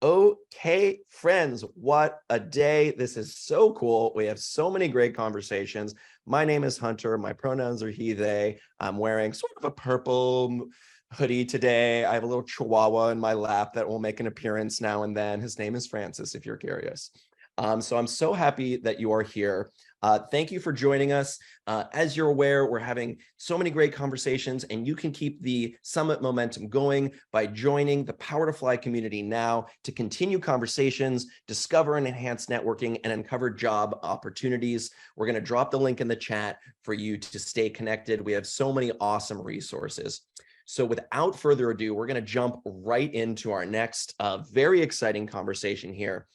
Okay, friends, what a day. This is so cool. We have so many great conversations. My name is Hunter. My pronouns are he, they. I'm wearing sort of a purple hoodie today. I have a little chihuahua in my lap that will make an appearance now and then. His name is Francis, if you're curious. So I'm so happy that you are here. Thank you for joining us. As you're aware, we're having so many great conversations, and you can keep the summit momentum going by joining the Power to Fly community now to continue conversations, discover and enhance networking, and uncover job opportunities. We're going to drop the link in the chat for you to stay connected. We have so many awesome resources. So without further ado, we're going to jump right into our next very exciting conversation here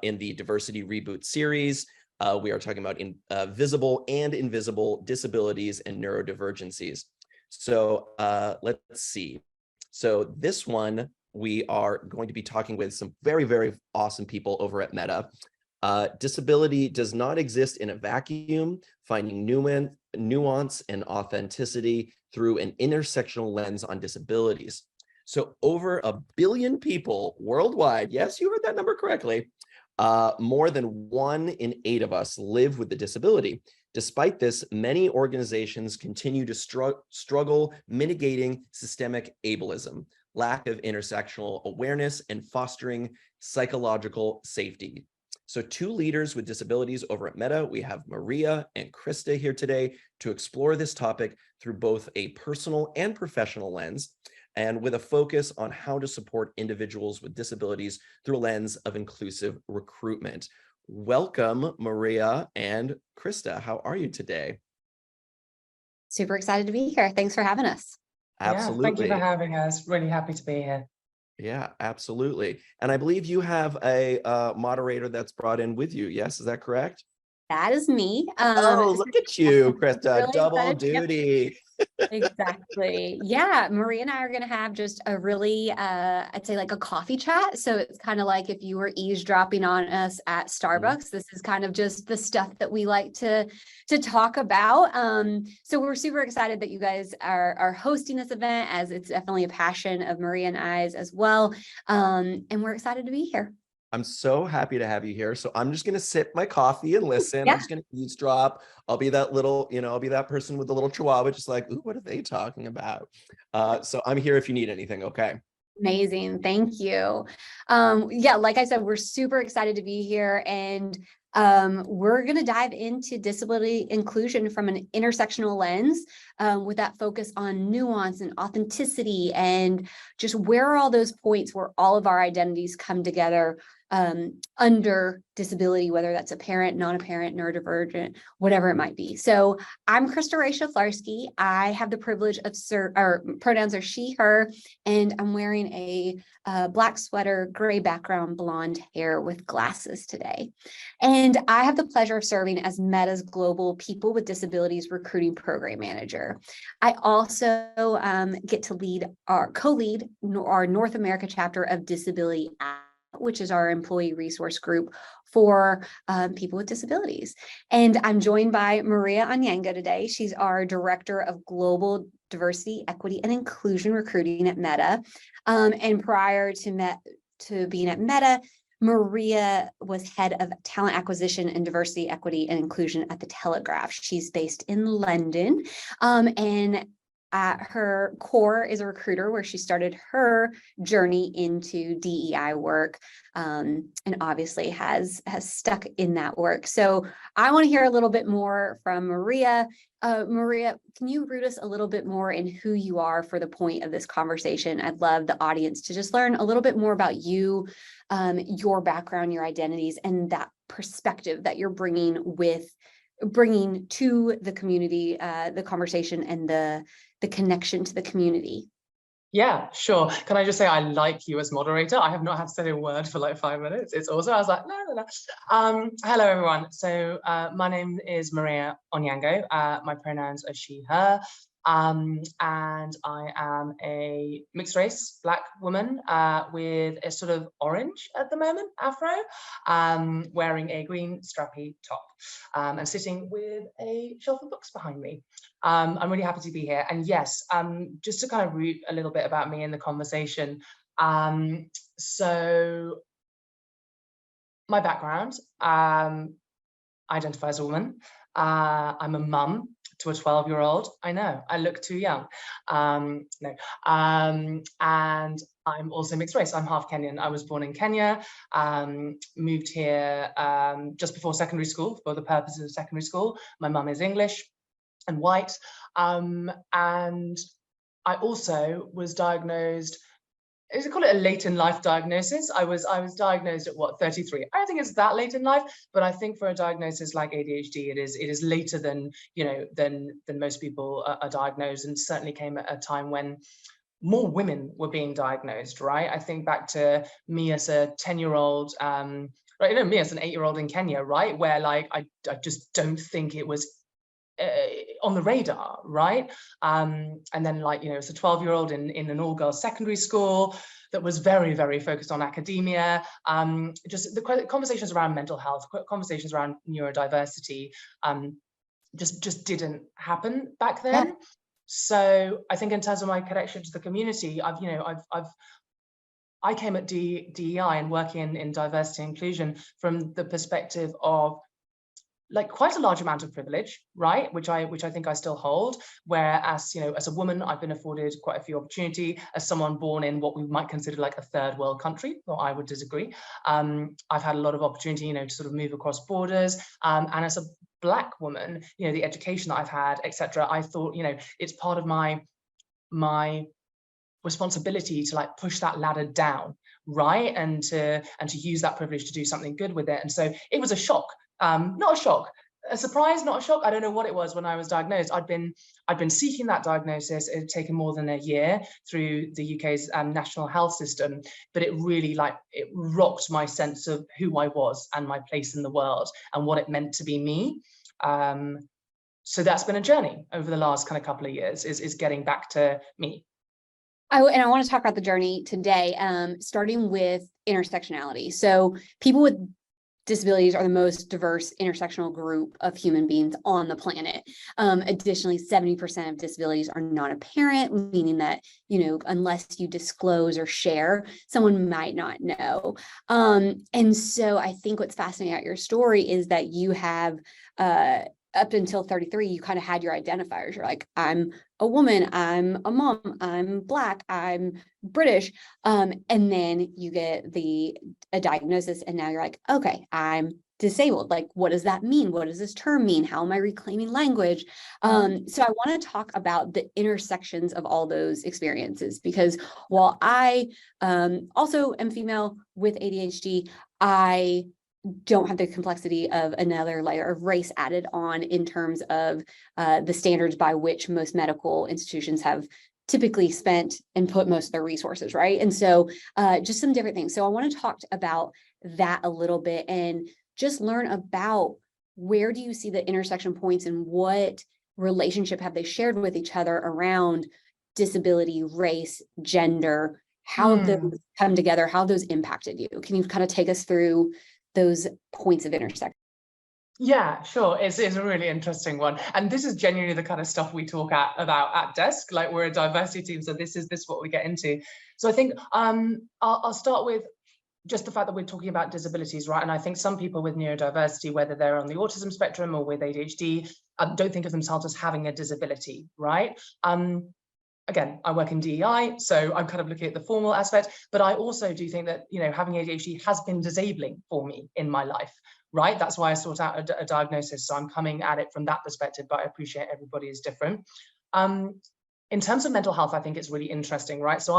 in the Diversity Reboot series. We are talking about visible and invisible disabilities and neurodivergencies. So let's see. So this one, we are going to be talking with some very, very awesome people over at Meta. Disability does not exist in a vacuum, finding nuance and authenticity through an intersectional lens on disabilities. So over 1 billion people worldwide, yes, you heard that number correctly, more than 1 in 8 of us live with a disability. Despite this, many organizations continue to struggle mitigating systemic ableism, lack of intersectional awareness, and fostering psychological safety. So 2 leaders with disabilities over at Meta, we have Maria and Krista here today to explore this topic through both a personal and professional lens, and with a focus on how to support individuals with disabilities through a lens of inclusive recruitment. Welcome, Maria and Krista. How are you today? Super excited to be here. Thanks for having us. Absolutely. Yeah, thank you for having us. Really happy to be here. Yeah, absolutely. And I believe you have a moderator that's brought in with you. Yes, is that correct? That is me. Oh, look at you, Krista. Really Double excited. duty. Exactly. Yeah, Maria and I are going to have just a really, I'd say like a coffee chat. So it's kind of like if you were eavesdropping on us at Starbucks, this is kind of just the stuff that we like to talk about. So we're super excited that you guys are hosting this event, as it's definitely a passion of Maria and I's as well. And we're excited to be here. I'm so happy to have you here. So I'm just going to sip my coffee and listen. Yeah. I'm just going to eavesdrop. I'll be that little, I'll be that person with the little chihuahua, just like, ooh, what are they talking about? So I'm here if you need anything. Okay. Amazing. Thank you. Yeah, like I said, we're super excited to be here, and we're going to dive into disability inclusion from an intersectional lens, with that focus on nuance and authenticity, and just where are all those points where all of our identities come together under disability, whether that's apparent, non-apparent, neurodivergent, whatever it might be. So I'm Krista Szaflarski. I have the privilege of pronouns are she, her, and I'm wearing a black sweater, gray background, blonde hair with glasses today. And I have the pleasure of serving as Meta's Global People with Disabilities Recruiting Program Manager. I also get to co-lead our North America chapter of Disability, which is our employee resource group for people with disabilities. And I'm joined by Maria Onyango today. She's our Director of Global Diversity, Equity, and Inclusion Recruiting at Meta. And prior to being at Meta, Maria was head of talent acquisition and diversity, equity, and inclusion at the Telegraph. She's based in London, and at her core is a recruiter, where she started her journey into DEI work, and obviously has stuck in that work. So I want to hear a little bit more from Maria. Maria, can you root us a little bit more in who you are for the point of this conversation? I'd love the audience to just learn a little bit more about you, your background, your identities, and that perspective that you're bringing to the community, the conversation and the connection to the community. Yeah, sure. Can I just say I like you as moderator? I have not had to say a word for like 5 minutes. It's awesome. I was like, no. Hello, everyone. So my name is Maria Onyango. My pronouns are she, her. And I am a mixed race Black woman with a sort of orange at the moment afro, wearing a green strappy top, and sitting with a shelf of books behind me. I'm really happy to be here. And yes, just to kind of root a little bit about me in the conversation. So my background, identify as a woman. I'm a mum to a 12-year-old. I know, I look too young. No. And I'm also mixed race. I'm half Kenyan. I was born in Kenya, moved here just before secondary school for the purposes of secondary school. My mum is English and white. And I also was diagnosed, I call it a late in life diagnosis. I was diagnosed at what, 33. I don't think it's that late in life, but I think for a diagnosis like ADHD, it is later than, you know, than most people are diagnosed, and certainly came at a time when more women were being diagnosed, right? I think back to me as a 10-year-old, right, you know, me as an 8-year-old in Kenya, right, where like I just don't think it was on the radar, right? And then, like, you know, it's a 12-year-old in an all-girls secondary school that was very, very focused on academia. Just the conversations around mental health, conversations around neurodiversity, just didn't happen back then. Yeah. So I think in terms of my connection to the community, I came at DEI and working in diversity and inclusion from the perspective of like quite a large amount of privilege, right? Which I think I still hold. Whereas, you know, as a woman, I've been afforded quite a few opportunity. As someone born in what we might consider like a third world country, or I would disagree. I've had a lot of opportunity, you know, to sort of move across borders. And as a Black woman, you know, the education that I've had, etc. I thought, you know, it's part of my responsibility to like push that ladder down, right? And to use that privilege to do something good with it. And so it was a shock. Not a shock, a surprise, not a shock. I don't know what it was when I was diagnosed. I'd been seeking that diagnosis. It had taken more than a year through the UK's national health system, but it really it rocked my sense of who I was and my place in the world and what it meant to be me. So that's been a journey over the last kind of couple of years, is getting back to me. And I want to talk about the journey today, starting with intersectionality. So people with disabilities are the most diverse intersectional group of human beings on the planet. Additionally, 70% of disabilities are not apparent, meaning that, you know, unless you disclose or share, someone might not know. And so I think what's fascinating about your story is that you have, up until 33, you kind of had your identifiers. You're like, I'm a woman, I'm a mom, I'm Black, I'm British. And then you get a diagnosis, and now you're like, okay, I'm disabled. Like, what does that mean? What does this term mean? How am I reclaiming language? So I want to talk about the intersections of all those experiences, because while I also am female with ADHD, I don't have the complexity of another layer of race added on in terms of the standards by which most medical institutions have typically spent and put most of their resources, right? And so just some different things. So I want to talk about that a little bit and just learn about where do you see the intersection points and what relationship have they shared with each other around disability, race, gender, how have those come together, how those impacted you? Can you kind of take us through those points of intersection? Yeah, sure. It's a really interesting one. And this is genuinely the kind of stuff we talk about at desk. Like, we're a diversity team, so this is what we get into. So I think I'll start with just the fact that we're talking about disabilities, right? And I think some people with neurodiversity, whether they're on the autism spectrum or with ADHD, don't think of themselves as having a disability, right? Again, I work in DEI, so I'm kind of looking at the formal aspect, but I also do think that, you know, having ADHD has been disabling for me in my life, right? That's why I sought out a diagnosis. So I'm coming at it from that perspective, but I appreciate everybody is different. In terms of mental health, I think it's really interesting, right? So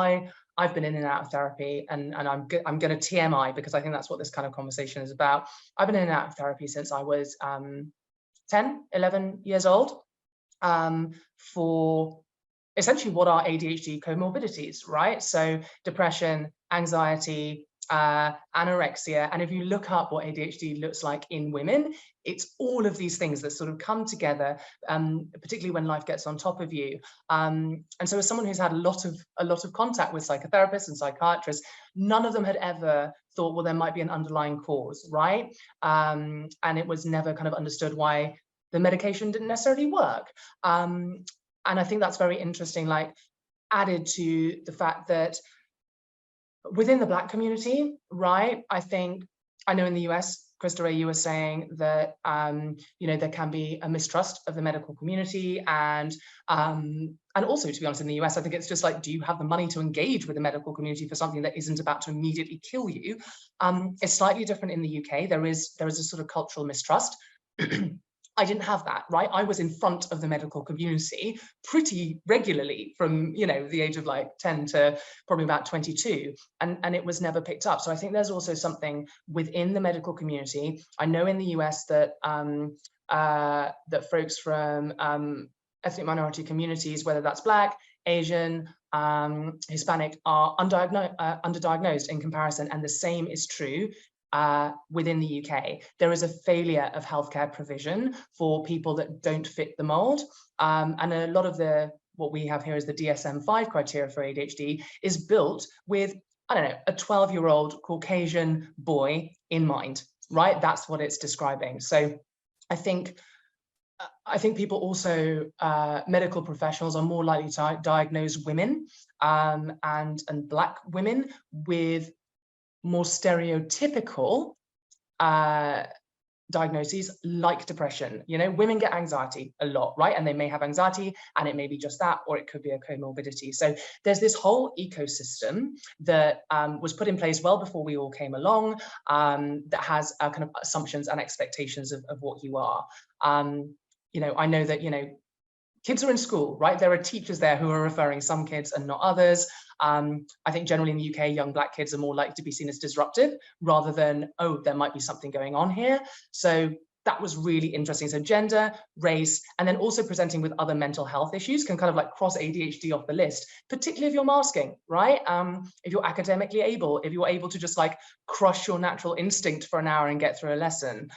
I've been in and out of therapy, and I'm going to TMI because I think that's what this kind of conversation is about. I've been in and out of therapy since I was 10, 11 years old, for essentially what are ADHD comorbidities, right? So depression, anxiety, anorexia. And if you look up what ADHD looks like in women, it's all of these things that sort of come together, particularly when life gets on top of you. And so as someone who's had a lot of contact with psychotherapists and psychiatrists, none of them had ever thought, well, there might be an underlying cause, right? And it was never kind of understood why the medication didn't necessarily work. And I think that's very interesting, like added to the fact that Within the Black community, right? I know in the US, Krista, you were saying that, there can be a mistrust of the medical community. And also, to be honest, in the US, I think it's just like, do you have the money to engage with the medical community for something that isn't about to immediately kill you? It's slightly different in the UK. There is a sort of cultural mistrust. I didn't have that, right? I was in front of the medical community pretty regularly from, the age of like 10 to probably about 22, and it was never picked up. So I think there's also something within the medical community. I know in the US that that folks from ethnic minority communities, whether that's Black, Asian, Hispanic, are underdiagnosed in comparison, and the same is true within the UK. There is a failure of healthcare provision for people that don't fit the mold. And a lot of what we have here is the DSM-5 criteria for ADHD is built with, I don't know, a 12-year-old Caucasian boy in mind, right? That's what it's describing. So I think people also, medical professionals are more likely to diagnose women and Black women with more stereotypical diagnoses like depression. Women get anxiety a lot, right? And they may have anxiety and it may be just that, or it could be a comorbidity. So there's this whole ecosystem that was put in place well before we all came along, that has kind of assumptions and expectations of what you are. I know that, kids are in school, right? There are teachers there who are referring some kids and not others. I think generally in the UK, young Black kids are more likely to be seen as disruptive rather than, oh, there might be something going on here. So that was really interesting. So gender, race, and then also presenting with other mental health issues can kind of like cross ADHD off the list, particularly if you're masking, right? If you're academically able, if you're able to just like crush your natural instinct for an hour and get through a lesson,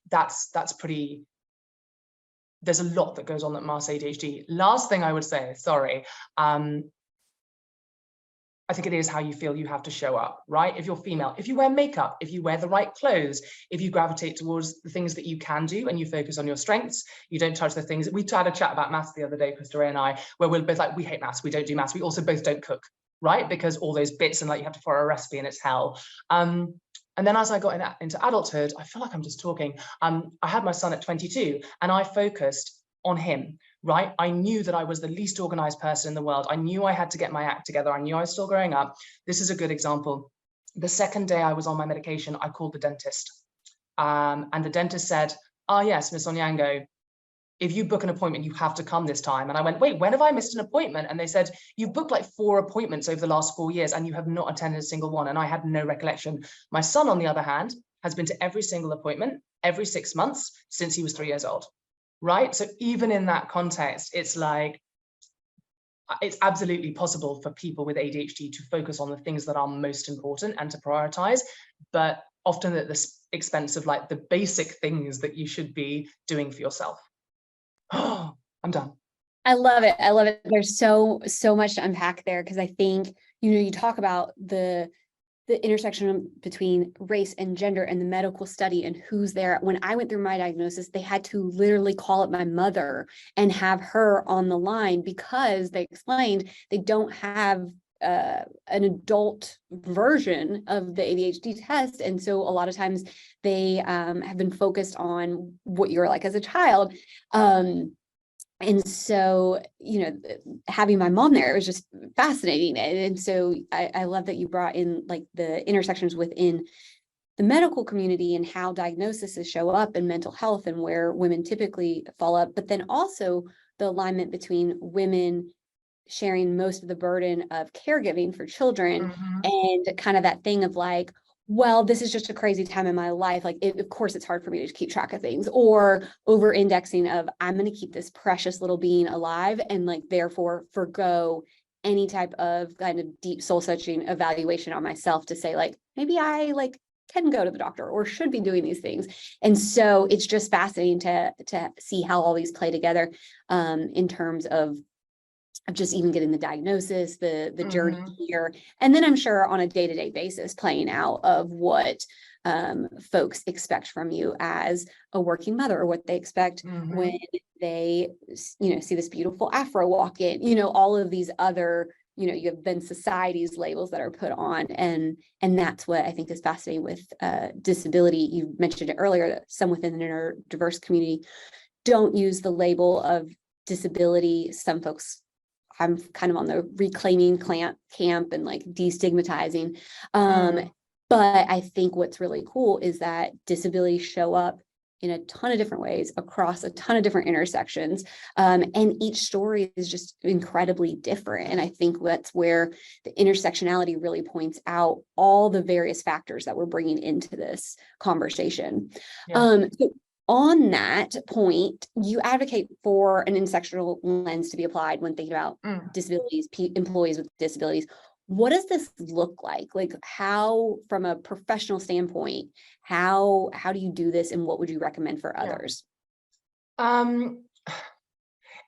that's pretty. There's a lot that goes on that masks ADHD. Last thing I would say, sorry, I think it is how you feel you have to show up, right? If you're female, if you wear makeup, if you wear the right clothes, if you gravitate towards the things that you can do and you focus on your strengths, you don't touch the things. We had a chat about maths the other day, Krista and I, where we're both like, we hate maths, we don't do maths. We also both don't cook, right? Because all those bits and like you have to follow a recipe and it's hell. And then as I got into adulthood, I feel like I'm just talking. I had my son at 22 and I focused on him, right? I knew that I was the least organized person in the world. I knew I had to get my act together. I knew I was still growing up. This is a good example. The second day I was on my medication, I called the dentist. And the dentist said, "Ah, yes, Miss Onyango, if you book an appointment, you have to come this time." And I went, "Wait, when have I missed an appointment?" And they said, "You've booked like 4 appointments over the last 4 years and you have not attended a single one." And I had no recollection. My son, on the other hand, has been to every single appointment every 6 months since he was 3 years old, right? So even in that context, it's like, it's absolutely possible for people with ADHD to focus on the things that are most important and to prioritize, but often at the expense of like the basic things that you should be doing for yourself. Oh, I'm done. I love it. I love it. There's so much to unpack there, because I think, you talk about the intersection between race and gender and the medical study and who's there. When I went through my diagnosis, they had to literally call up my mother and have her on the line because they explained they don't have an adult version of the ADHD test. And so a lot of times they have been focused on what you're like as a child. And so, having my mom there, it was just fascinating. And so I love that you brought in like the intersections within the medical community and how diagnoses show up in mental health and where women typically fall up, but then also the alignment between women sharing most of the burden of caregiving for children, and kind of that thing of like, well, this is just a crazy time in my life. Like, of course, it's hard for me to keep track of things, or over indexing of I'm going to keep this precious little being alive and like, therefore forgo any type of kind of deep soul searching evaluation on myself to say like, maybe I like can go to the doctor or should be doing these things. And so it's just fascinating to see how all these play together in terms of just even getting the diagnosis, the journey here. And then I'm sure on a day-to-day basis playing out of what folks expect from you as a working mother, or what they expect when they, see this beautiful Afro walk in, all of these other you have then society's labels that are put on, and that's what I think is fascinating with disability. You mentioned it earlier that some within the neurodiverse community don't use the label of disability. Some folks, I'm kind of on the reclaiming camp and like destigmatizing. But I think what's really cool is that disabilities show up in a ton of different ways across a ton of different intersections. And each story is just incredibly different. And I think that's where the intersectionality really points out all the various factors that we're bringing into this conversation. So on that point, you advocate for an intersectional lens to be applied when thinking about disabilities, employees with disabilities. What does this look like? Like how, from a professional standpoint, how do you do this, and what would you recommend for others?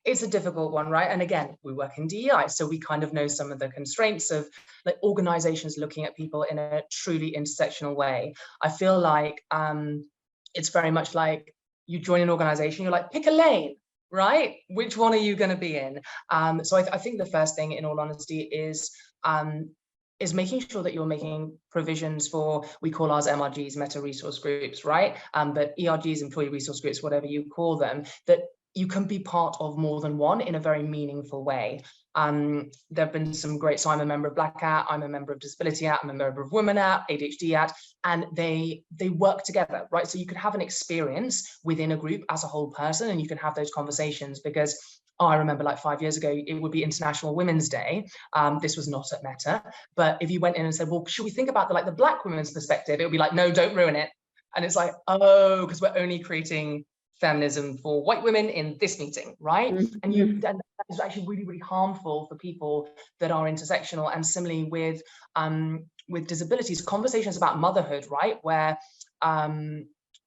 It's a difficult one, right? And again, we work in DEI, so we kind of know some of the constraints of like organizations looking at people in a truly intersectional way. I feel like it's very much like you join an organization, you're like, pick a lane, right? Which one are you going to be in? So I think the first thing, in all honesty, is making sure that you're making provisions for, we call ours MRGs, meta resource groups, right? But ERGs, employee resource groups, whatever you call them, that you can be part of more than one in a very meaningful way. There have been some great, so I'm a member of Black At, I'm a member of Disability At, I'm a member of Women At, ADHD At, and they work together, right? So you could have an experience within a group as a whole person, and you can have those conversations because, I remember like 5 years ago, it would be International Women's Day. This was not at Meta, but if you went in and said, well, should we think about the Black women's perspective? It would be like, no, don't ruin it. And it's like, oh, because we're only creating feminism for white women in this meeting, right? And that is actually really, really harmful for people that are intersectional. And similarly with disabilities, conversations about motherhood, right? Where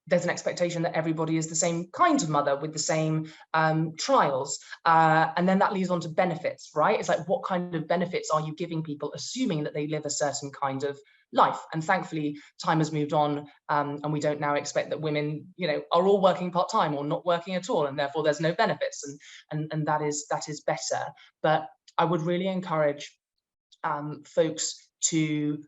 there's an expectation that everybody is the same kind of mother with the same trials. And then that leads on to benefits, right? It's like, what kind of benefits are you giving people, assuming that they live a certain kind of life? And thankfully, time has moved on, and we don't now expect that women, are all working part-time or not working at all, and therefore there's no benefits, and that is better. But I would really encourage folks to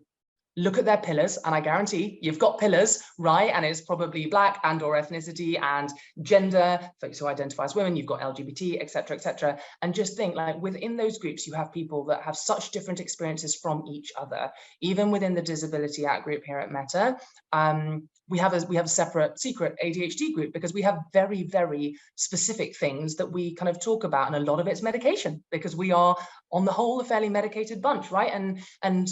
look at their pillars, and I guarantee you've got pillars, right? And it's probably Black and or ethnicity and gender, folks who identify as women, you've got LGBT, etc., and just think like within those groups, you have people that have such different experiences from each other. Even within the Disability Act group here at Meta, we have a separate secret ADHD group because we have very, very specific things that we kind of talk about, and a lot of it's medication because we are on the whole a fairly medicated bunch, right? And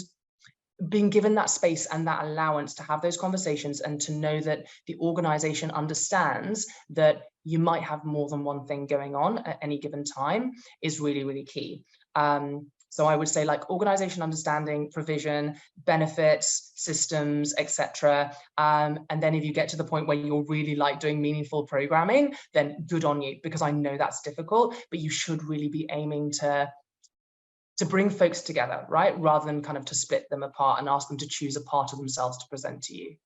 being given that space and that allowance to have those conversations and to know that the organization understands that you might have more than one thing going on at any given time is really, really key. So I would say like organization understanding, provision, benefits, systems, etc. And then if you get to the point where you're really like doing meaningful programming, then good on you, because I know that's difficult, but you should really be aiming to bring folks together, right? Rather than kind of to split them apart and ask them to choose a part of themselves to present to you.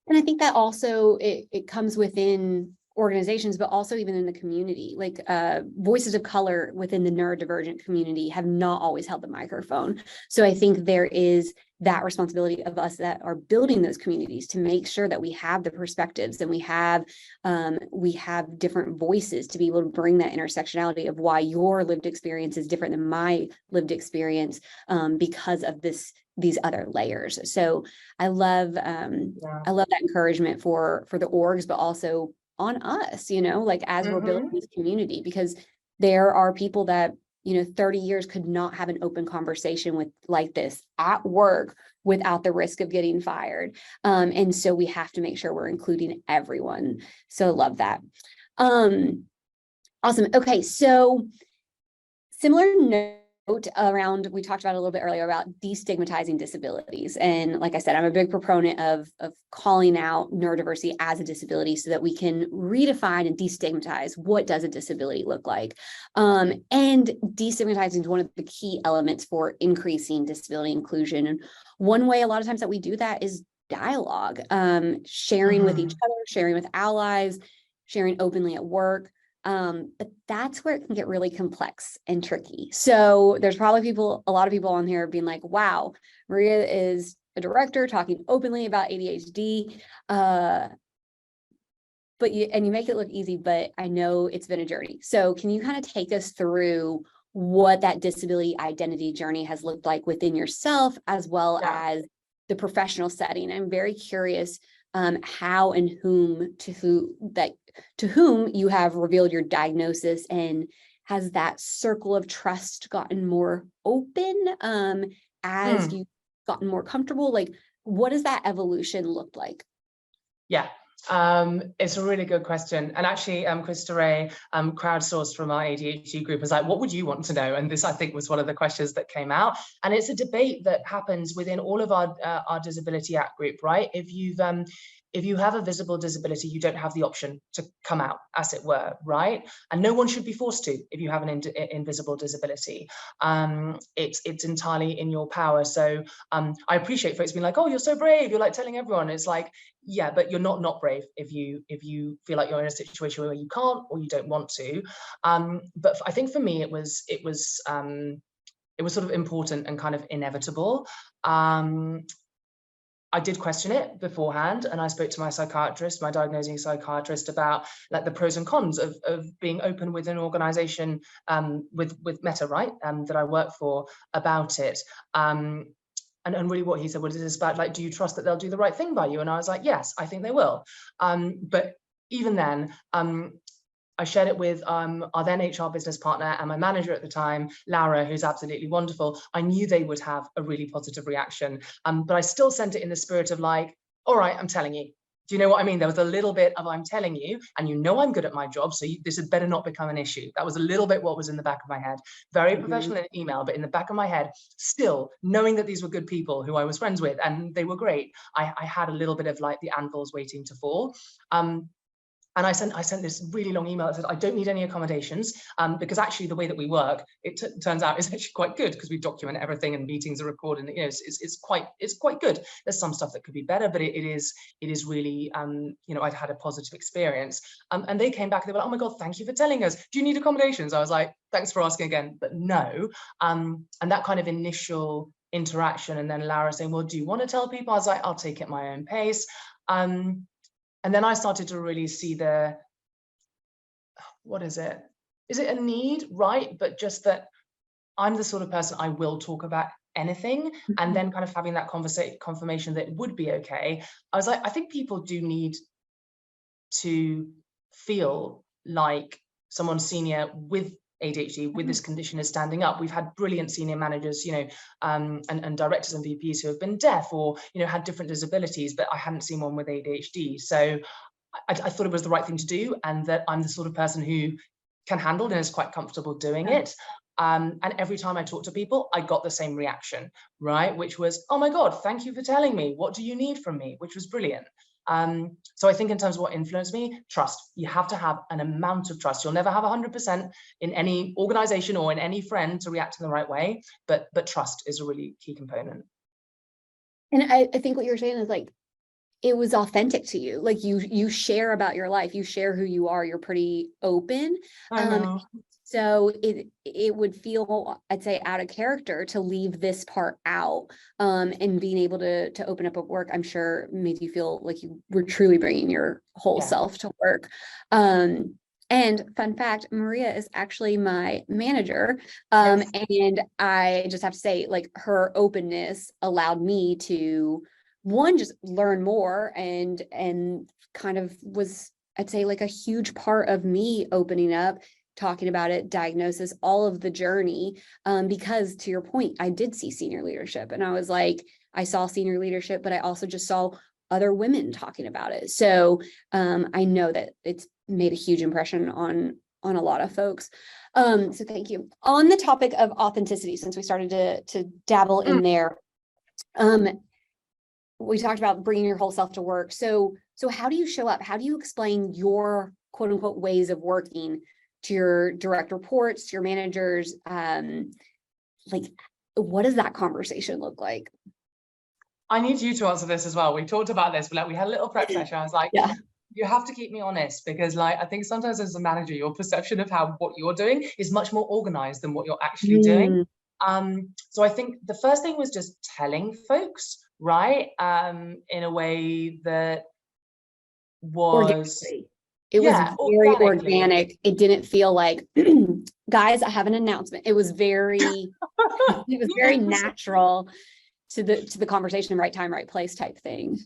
And I think that also it comes within organizations, but also even in the community, like voices of color within the neurodivergent community have not always held the microphone. So I think there is that responsibility of us that are building those communities to make sure that we have the perspectives and we have different voices to be able to bring that intersectionality of why your lived experience is different than my lived experience because of these other layers. So I love that encouragement for the orgs, but also on us, like as we're building this community, because there are people that 30 years could not have an open conversation with like this at work without the risk of getting fired. And so we have to make sure we're including everyone. So love that. Awesome. Okay. So similar note around, we talked about a little bit earlier about destigmatizing disabilities. And like I said, I'm a big proponent of calling out neurodiversity as a disability so that we can redefine and destigmatize what does a disability look like. And destigmatizing is one of the key elements for increasing disability inclusion. And one way a lot of times that we do that is dialogue, sharing with each other, sharing with allies, sharing openly at work. But that's where it can get really complex and tricky. So there's probably a lot of people on here being like, wow, Maria is a director talking openly about ADHD. But you make it look easy, but I know it's been a journey. So can you kind of take us through what that disability identity journey has looked like within yourself, as well as the professional setting? I'm very curious how and to whom you have revealed your diagnosis, and has that circle of trust gotten more open as you've gotten more comfortable? Like, what does that evolution look like? Yeah. It's a really good question. And actually, Krista Ray, crowdsourced from our ADHD group, was like, what would you want to know? And this, I think, was one of the questions that came out. And it's a debate that happens within all of our Disability Act group, right? If you have a visible disability, you don't have the option to come out, as it were, right? And no one should be forced to if you have an invisible disability. It's entirely in your power. So I appreciate folks being like, oh, you're so brave, you're like telling everyone. It's like, yeah, but you're not brave if you feel like you're in a situation where you can't or you don't want to. But I think for me, it was sort of important and kind of inevitable. I did question it beforehand, and I spoke to my psychiatrist, my diagnosing psychiatrist, about like the pros and cons of being open with an organization with Meta, right, that I work for, about it. And really what he said was, this about like, do you trust that they'll do the right thing by you? And I was like, yes, I think they will. But even then, I shared it with our then HR business partner and my manager at the time, Laura, who's absolutely wonderful. I knew they would have a really positive reaction, but I still sent it in the spirit of like, all right, I'm telling you. Do you know what I mean? There was a little bit of, I'm telling you, and you know I'm good at my job, so this had better not become an issue. That was a little bit what was in the back of my head. Very professional in email, but in the back of my head, still knowing that these were good people who I was friends with, and they were great, I had a little bit of like the anvils waiting to fall. And I sent this really long email that said, I don't need any accommodations, because actually the way that we work, it turns out is actually quite good, because we document everything and meetings are recorded. And, you know, it's quite good. There's some stuff that could be better, but it is really, you know, I'd had a positive experience. And they came back, they were like, oh my God, thank you for telling us. Do you need accommodations? I was like, thanks for asking again, but no. And that kind of initial interaction, and then Laura saying, well, do you want to tell people? I was like, I'll take it at my own pace. And then I started to really see what is it? Is it a need, right? But just that I'm the sort of person, I will talk about anything. And then kind of having that confirmation that it would be okay. I was like, I think people do need to feel like someone senior with ADHD, with this condition, is standing up. We've had brilliant senior managers, you know, and directors and VPs who have been deaf or, you know, had different disabilities, but I hadn't seen one with ADHD. So I thought it was the right thing to do, and that I'm the sort of person who can handle and is quite comfortable doing it. And every time I talk to people, I got the same reaction, right? Which was, oh my God, thank you for telling me. What do you need from me? Which was brilliant. So I think in terms of what influenced me, trust. You have to have an amount of trust. You'll never have 100% in any organization or in any friend to react in the right way, but trust is a really key component. And I think what you're saying is like, it was authentic to you. Like you share about your life, you share who you are, you're pretty open. I know. So it would feel, I'd say, out of character to leave this part out, and being able to open up at work, I'm sure made you feel like you were truly bringing your whole self to work. And fun fact, Maria is actually my manager. Yes. And I just have to say, like, her openness allowed me to, one, just learn more, and kind of was, I'd say, like a huge part of me opening up, talking about it, diagnosis, all of the journey, because to your point, I did see senior leadership, and I was like, I saw senior leadership, but I also just saw other women talking about it. So I know that it's made a huge impression on a lot of folks. So thank you. On the topic of authenticity, since we started to dabble in there, we talked about bringing your whole self to work. So how do you show up? How do you explain your quote unquote ways of working to your direct reports, to your managers? Like, what does that conversation look like? I need you to answer this as well. We talked about this, but like we had a little prep session. I was like, You have to keep me honest, because like I think sometimes as a manager, your perception of what you're doing is much more organized than what you're actually doing. So I think the first thing was just telling folks, right, in a way that was it was very organic. It didn't feel like, guys, I have an announcement. It was very it was very natural to the conversation, right time, right place type thing.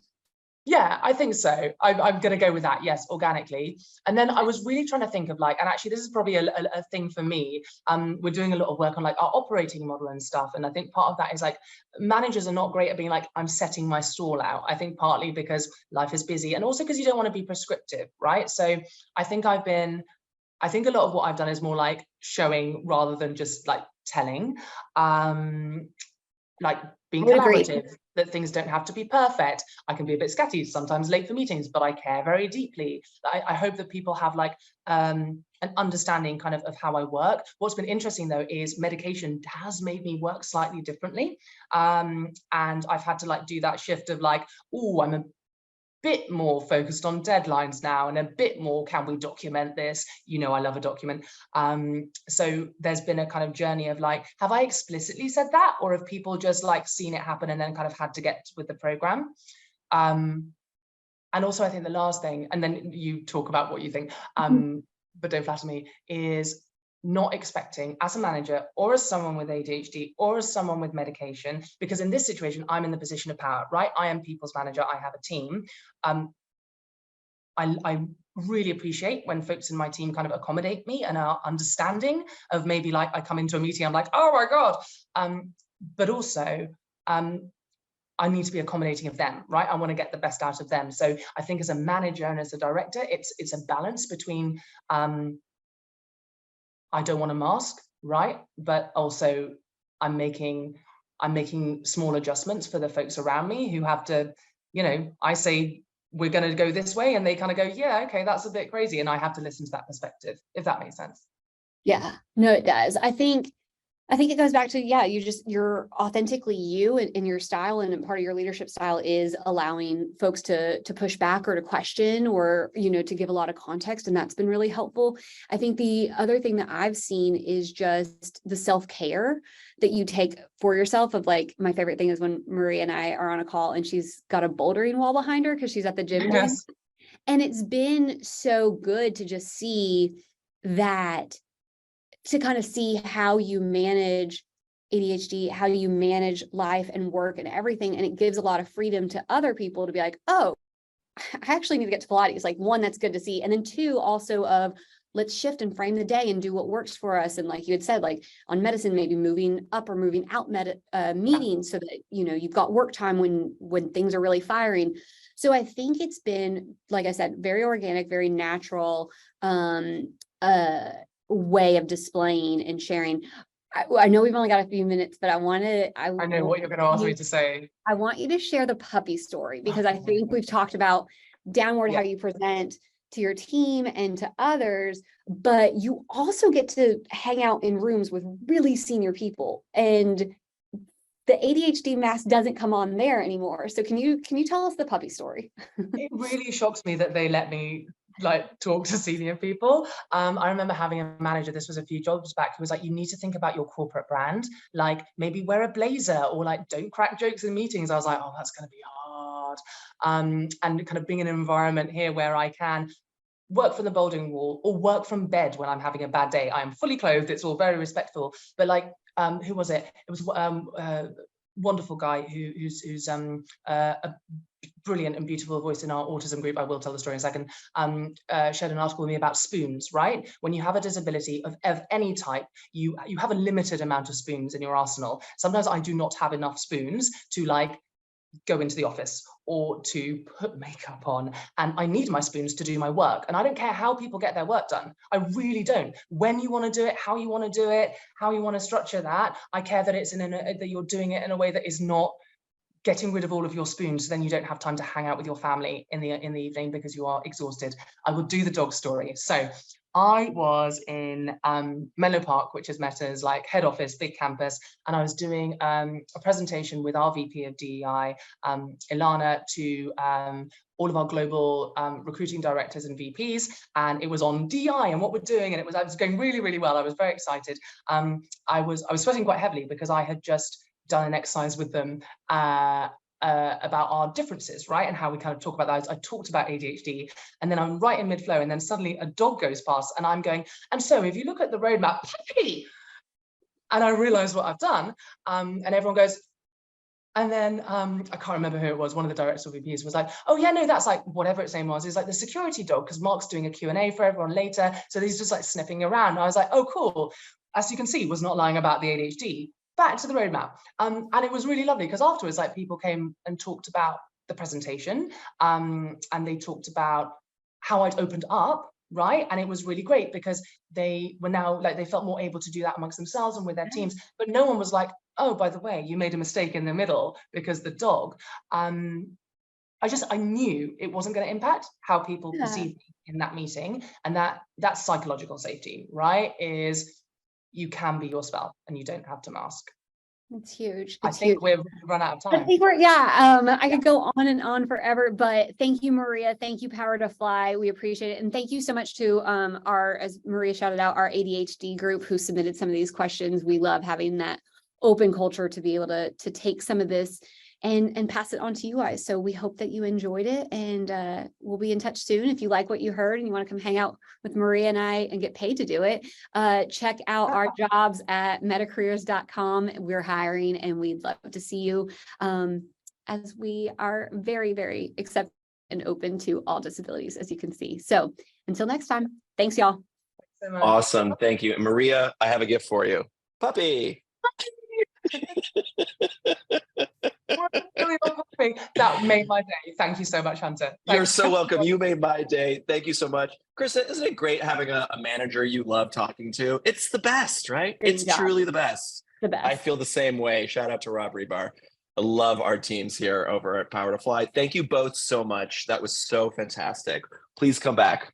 Yeah, I think so. I'm going to go with that. Yes, organically. And then I was really trying to think of like, and actually this is probably a thing for me. We're doing a lot of work on like our operating model and stuff. And I think part of that is like managers are not great at being like, I'm setting my stall out. I think partly because life is busy and also because you don't want to be prescriptive, right? So I think a lot of what I've done is more like showing rather than just like telling. Like being collaborative, that things don't have to be perfect. I can be a bit scatty, sometimes late for meetings, but I care very deeply. I hope that people have like an understanding kind of how I work. What's been interesting though is medication has made me work slightly differently. And I've had to like do that shift of like, oh, I'm a bit more focused on deadlines now and a bit more, can we document this? You know, I love a document. So there's been a kind of journey of like, have I explicitly said that? Or have people just like seen it happen and then kind of had to get with the program? And also I think the last thing, and then you talk about what you think, but don't flatter me, is not expecting as a manager or as someone with ADHD or as someone with medication, because in this situation, I'm in the position of power, right? I am people's manager, I have a team. I really appreciate when folks in my team kind of accommodate me and are understanding of maybe like I come into a meeting, I'm like, oh my God. But also, I need to be accommodating of them, right? I want to get the best out of them. So I think as a manager and as a director, it's a balance between, I don't want to mask, right? But also I'm making small adjustments for the folks around me who have to, you know, I say, we're going to go this way. And they kind of go, yeah, okay, that's a bit crazy. And I have to listen to that perspective, if that makes sense. Yeah, no, it does. I think it goes back to, yeah, you're authentically you in your style, and part of your leadership style is allowing folks to push back or to question or, you know, to give a lot of context. And that's been really helpful. I think the other thing that I've seen is just the self-care that you take for yourself of like, my favorite thing is when Maria and I are on a call and she's got a bouldering wall behind her because she's at the gym. Yes. And it's been so good to just see that, to kind of see how you manage ADHD, how you manage life and work and everything. And it gives a lot of freedom to other people to be like, oh, I actually need to get to Pilates. Like, one, that's good to see. And then two, also of let's shift and frame the day and do what works for us. And like you had said, like on medicine, maybe moving up or moving out meetings so that, you know, you've got work time when things are really firing. So I think it's been, like I said, very organic, very natural, way of displaying and sharing. I know we've only got a few minutes, but I know what you're going to ask me to say. I want you to share the puppy story, because I think we've talked about downward, how you present to your team and to others, but you also get to hang out in rooms with really senior people, and the ADHD mask doesn't come on there anymore. So can you tell us the puppy story? It really shocks me that they let me like talk to senior people. I remember having a manager, this was a few jobs back, who was like, you need to think about your corporate brand, like maybe wear a blazer or like don't crack jokes in meetings. I was like, oh, that's going to be hard. And kind of being in an environment here where I can work from the bouldering wall or work from bed when I'm having a bad day. I am fully clothed, it's all very respectful, but like, who was it? It was wonderful guy who's a brilliant and beautiful voice in our autism group. I will tell the story in a second. Shared an article with me about spoons, right? When you have a disability of any type, you have a limited amount of spoons in your arsenal. Sometimes I do not have enough spoons to like go into the office or to put makeup on, and I need my spoons to do my work. And I don't care how people get their work done. I really don't. When you want to do it, how you want to do it, how you want to structure that. I care that it's that you're doing it in a way that is not getting rid of all of your spoons, so then you don't have time to hang out with your family in the evening because you are exhausted. I will do the dog story. So I was in Menlo Park, which is Meta's like head office, big campus, and I was doing a presentation with our VP of DEI, Ilana, to all of our global recruiting directors and VPs, and it was on DEI and what we're doing, and I was going really, really well. I was very excited. I was sweating quite heavily because I had just done an exercise with them about our differences, right? And how we kind of talk about that. I talked about ADHD, and then I'm right in mid-flow, and then suddenly a dog goes past, and I'm going, and so if you look at the roadmap, puppy, and I realize what I've done, and everyone goes, and then I can't remember who it was, one of the directors or VPs was like, oh yeah, no, that's like whatever its name was, it's like the security dog, because Mark's doing a Q&A for everyone later, so he's just like sniffing around. And I was like, oh cool. As you can see, was not lying about the ADHD. Back to the roadmap. And it was really lovely because afterwards, like, people came and talked about the presentation, and they talked about how I'd opened up, right? And it was really great because they were now like, they felt more able to do that amongst themselves and with their teams, but no one was like, oh, by the way, you made a mistake in the middle because the dog. I knew it wasn't going to impact how people perceive me in that meeting, and that's psychological safety, right? Is you can be your spell and you don't have to mask. It's huge. I think we've run out of time. I think I could go on and on forever, but thank you, Maria. Thank you, Power to Fly. We appreciate it. And thank you so much to as Maria shouted out, our ADHD group who submitted some of these questions. We love having that open culture to be able to take some of this and pass it on to you guys. So we hope that you enjoyed it, and we'll be in touch soon. If you like what you heard and you want to come hang out with Maria and I and get paid to do it, check out our jobs at metacareers.com. We're hiring and we'd love to see you, as we are very, very accepting and open to all disabilities, as you can see. So until next time, thanks y'all. Thanks so much. Awesome. Thank you. And Maria, I have a gift for you. Puppy. That made my day. Thank you so much, Hunter. You're so welcome. You made my day. Thank you so much. Krista, isn't it great having a manager you love talking to? It's the best, right? It's truly the best. The best. I feel the same way. Shout out to Rob Rebar. I love our teams here over at Power to Fly. Thank you both so much. That was so fantastic. Please come back.